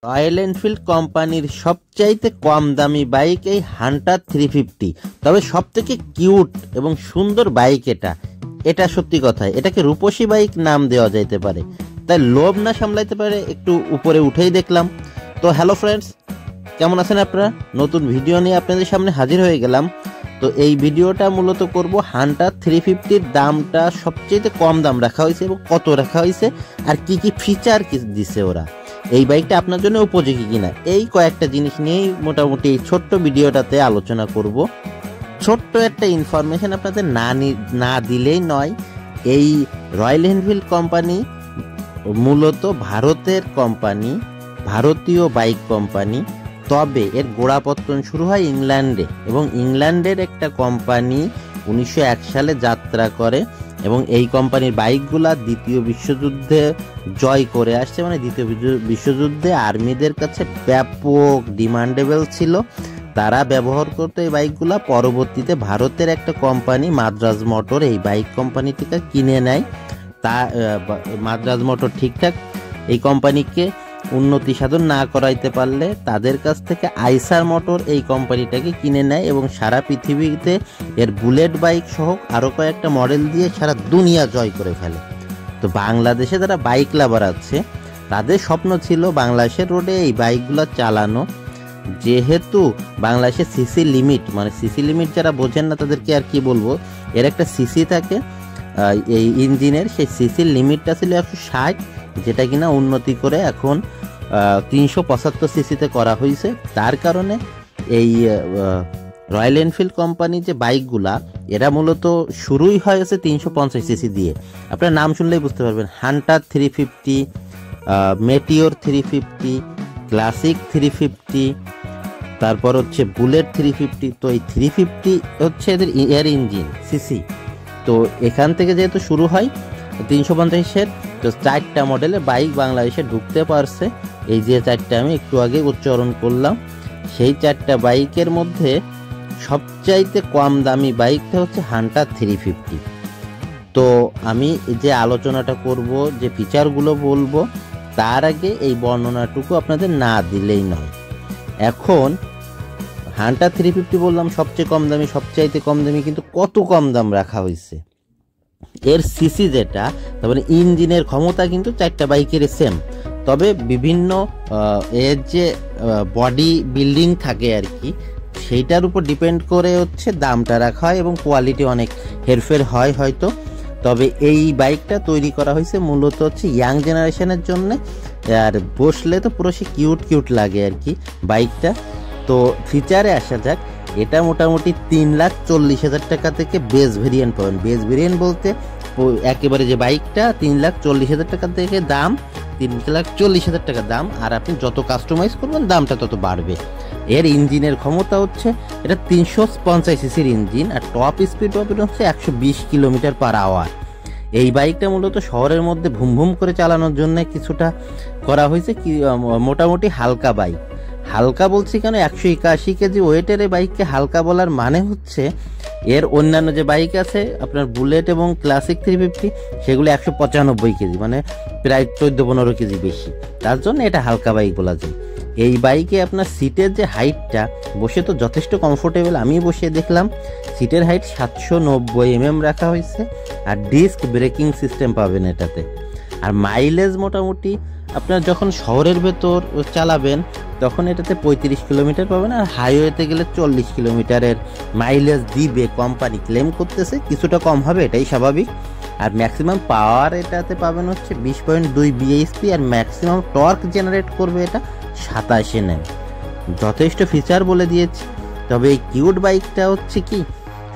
Royal Enfield কোম্পানির সবচাইতে কম দামি বাইক এই হান্টার 350। তবে সব থেকে কিউট এবং সুন্দর বাইক এটা সত্যি কথা। এটাকে রূপসী বাইক নাম দেওয়া যাইতে পারে, তাই লোভ না সামলাইতে পারে একটু উপরে উঠেই দেখলাম। তো হ্যালো ফ্রেন্ডস, কেমন আছেন আপনারা? নতুন ভিডিও নিয়ে আপনাদের সামনে হাজির হয়ে গেলাম। তো এই ভিডিওটা মূলত করব হান্টার 350-র দামটা সবচেয়ে কম দাম রাখা হয়েছে এবং কত রাখা হয়েছে আর কি কি ফিচার দিছে ওরা, এই বাইকটা আপনার জন্য উপযোগী কিনা, এই কয়েকটা জিনিস নিয়েই মোটামুটি এই ছোট্ট ভিডিওটাতে আলোচনা করব। ছোট্ট একটা ইনফরমেশন আপনাদের না দিলেই নয়। এই রয়্যাল এনফিল্ড কোম্পানি মূলত ভারতের কোম্পানি, ভারতীয় বাইক কোম্পানি। তবে এর গোড়াপত্তন শুরু হয় ইংল্যান্ডে, এবং ইংল্যান্ডের একটা কোম্পানি 1901 সালে যাত্রা করে এবং এই কোম্পানির বাইকগুলা দ্বিতীয় বিশ্বযুদ্ধে জয় করে আসছে। মানে দ্বিতীয় বিশ্বযুদ্ধে আর্মিদের কাছে ব্যাপক ডিমান্ডেবল ছিল, তারা ব্যবহার করতো এই বাইকগুলা। পরবর্তীতে ভারতের একটা কোম্পানি মাদ্রাজ মোটর এই বাইক কোম্পানিটিকে কিনে নেয়। মাদ্রাজ মোটর ঠিকঠাক এই কোম্পানিকে উন্নতি সাধন না করাইতে পারলে তাদের কাছ থেকে আইসার মোটর এই কোম্পানিটাকে কিনে নেয় এবং সারা পৃথিবীতে এর বুলেট বাইক সহ আরও কয়েকটা মডেল দিয়ে সারা দুনিয়া জয় করে ফেলে। তো বাংলাদেশে যারা বাইক লাভার আছে তাদের স্বপ্ন ছিল বাংলাদেশের রোডে এই বাইকগুলো চালানো। যেহেতু বাংলাদেশের সিসি লিমিট, মানে সিসি লিমিট যারা বোঝেন না তাদেরকে আর কি বলবো, এর একটা সিসি থাকে এই ইঞ্জিনের, সেই সিসির লিমিটটা ছিল 160, যেটা কিনা উন্নতি করে এখন 375 সিসিতে করা হয়েছে। তার কারণে এই রয়্যাল এনফিল্ড কোম্পানি যে বাইকগুলা এরা মূলত শুরুই হয়েছে 350 সিসি দিয়ে। আপনার নাম শুনলেই বুঝতে পারবেন, হান্টার 350, মেটিওর 350, ক্লাসিক 350, তারপর হচ্ছে বুলেট 350। তো এই 350 হচ্ছে এদের এয়ার ইঞ্জিন সিসি। তো এখান থেকে যেহেতু শুরু হয় 350-এর, তো 4টা মডেলের বাইক বাংলাদেশে ঢুকতে পারছে। এই যে 4টা আমি একটু আগে উচ্চারণ করলাম, সেই 4টা বাইকের মধ্যে সবচাইতে কম দামি বাইকটা হচ্ছে হান্টার 350। তো আমি যে আলোচনাটা করব, যে ফিচারগুলো বলবো, তার আগে এই বর্ণনাটুকু আপনাদের না দিলেই নয়। এখন হান্টার 350 বললাম সবচেয়ে কম দামি, সবচাইতে কম দামি, কিন্তু কত কম দাম রাখা হয়েছে। এর সিসি যেটা, তারপরে ইঞ্জিনের ক্ষমতা কিন্তু 4টা বাইকের সেম, তবে বিভিন্ন এর যে বডি বিল্ডিং থাকে আর কি, সেইটার উপর ডিপেন্ড করে হচ্ছে দামটা রাখা হয় এবং কোয়ালিটি অনেক হেরফের হয় হয়তো। তবে এই বাইকটা তৈরি করা হয়েছে মূলত হচ্ছে ইয়াং জেনারেশনের জন্য, আর বসলে তো পুরো সে কিউট লাগে আর কি বাইকটা। তো ফিচারে আসা যাক, এটা মোটামুটি 3,40,000 টাকা থেকে বেস ভেরিয়েন্ট পাবেন। বেস ভেরিয়েন্ট বলতে একেবারে যে বাইকটা 3,40,000 টাকা থেকে দাম, 3,40,000 টাকা দাম, আর আপনি যত কাস্টমাইজ করবেন দামটা তত বাড়বে। এর ইঞ্জিনের ক্ষমতা হচ্ছে এটা 350 সিসির ইঞ্জিন, আর টপ স্পিড পাবেন হচ্ছে 120 কিলোমিটার/আওয়ার। এই বাইকটা মূলত শহরের মধ্যে ভুম করে চালানোর জন্য কিছুটা করা হয়েছে, কি মোটামুটি হালকা বাইক। হালকা বলছি কেন, 181 কেজি ওয়েটের এই বাইককে হালকা বলার মানে হচ্ছে এর অন্যান্য যে বাইক আছে আপনার বুলেট এবং ক্লাসিক 350, সেগুলো 195 কেজি, মানে প্রায় 14-15 কেজি বেশি। তার জন্য এটা হালকা বাইক বলা যায়। এই বাইকে আপনার সিটের যে হাইটটা, বসে তো যথেষ্ট কমফোর্টেবল, আমি বসে দেখলাম সিটের হাইট 790 mm রাখা হয়েছে, আর ডিস্ক ব্রেকিং সিস্টেম পাবেন এটাতে। আর মাইলেজ মোটামুটি আপনার যখন শহরের ভেতর চালাবেন তখন এটাতে 35 কিলোমিটার পাবেন, আর হাইওয়েতে গেলে 40 কিলোমিটারের মাইলেজ দিবে কোম্পানি ক্লেম করতেছে। কিছুটা কম হবে, এটাই স্বাভাবিক। আর ম্যাক্সিমাম পাওয়ার এটাতে পাবেন হচ্ছে 20.2 bhp, আর ম্যাক্সিমাম টর্ক জেনারেট করবে এটা 27 Nm। যথেষ্ট ফিচার বলে দিয়েছি। তবে এই কিউট বাইকটা হচ্ছে কি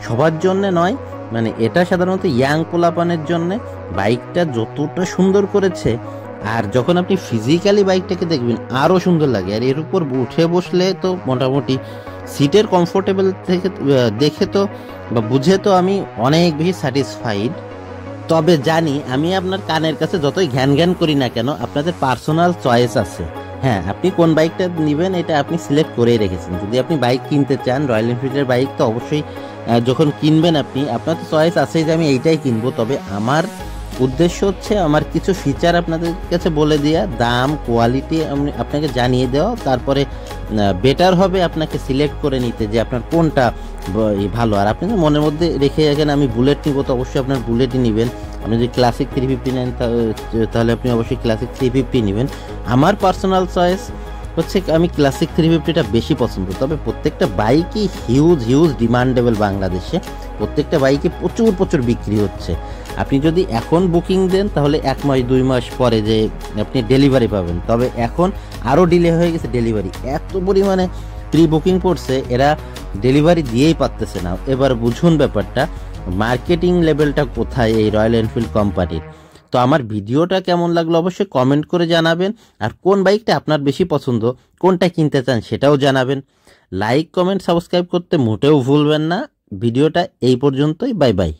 সবার জন্য নয়, মানে এটা সাধারণত ইয়াং পোলাপানের জন্য। বাইকটা যতটা সুন্দর করেছে, আর যখন আপনি ফিজিক্যালি বাইকটাকে দেখবেন আরও সুন্দর লাগে। আর এর উপর উঠে বসলে তো মোটামুটি সিটের কমফোর্টেবল থেকে দেখে তো বা বুঝে তো আমি অনেক বেশি স্যাটিসফাইড। তবে জানি আমি আপনার কানের কাছে যতই ঘ্যান করি না কেন, আপনাদের পার্সোনাল চয়েস আছে। হ্যাঁ, আপনি কোন বাইকটা নেবেন এটা আপনি সিলেক্ট করেই রেখেছেন। যদি আপনি বাইক কিনতে চান রয়্যাল এনফিল্ডের বাইক, তো অবশ্যই যখন কিনবেন আপনি, আপনার তো চয়েস আছেই যে আমি এইটাই কিনবো। তবে আমার উদ্দেশ্য হচ্ছে আমার কিছু ফিচার আপনাদের কাছে বলে দেওয়া, দাম কোয়ালিটি আপনাকে জানিয়ে দেওয়া, তারপরে বেটার হবে আপনাকে সিলেক্ট করে নিতে যে আপনার কোনটা ভালো। আর আপনি মনের মধ্যে রেখে রাখেন আমি বুলেট নিব, তো অবশ্যই আপনার বুলেটই নেবেন। আপনি যদি ক্লাসিক 350 নেন তাহলে আপনি অবশ্যই ক্লাসিক 350 নেবেন। আমার পার্সোনাল চয়েস হচ্ছে আমি ক্লাসিক 350টা বেশি পছন্দ। তবে প্রত্যেকটা বাইকই হিউজ ডিমান্ডেবল বাংলাদেশে, প্রত্যেকটা বাইকে প্রচুর বিক্রি হচ্ছে। আপনি যদি এখন বুকিং দেন তাহলে 1 মাস 2 মাস পরে যে আপনি ডেলিভারি পাবেন। তবে এখন আরও ডিলে হয়ে গেছে ডেলিভারি, এত পরিমাণে প্রি বুকিং করছে, এরা ডেলিভারি দিয়েই পারতেছে না। এবার বুঝুন ব্যাপারটা, মার্কেটিং লেভেলটা কোথায় এই রয়্যাল এনফিল্ড কোম্পানির। তো আমার ভিডিওটা কেমন লাগলো অবশ্যই কমেন্ট করে জানাবেন, আর কোন বাইকটা আপনার বেশি পছন্দ, কোনটা কিনতে চান সেটাও জানাবেন। লাইক কমেন্ট সাবস্ক্রাইব করতে মোটেও ভুলবেন না। ভিডিওটা এই পর্যন্তই, বাই বাই।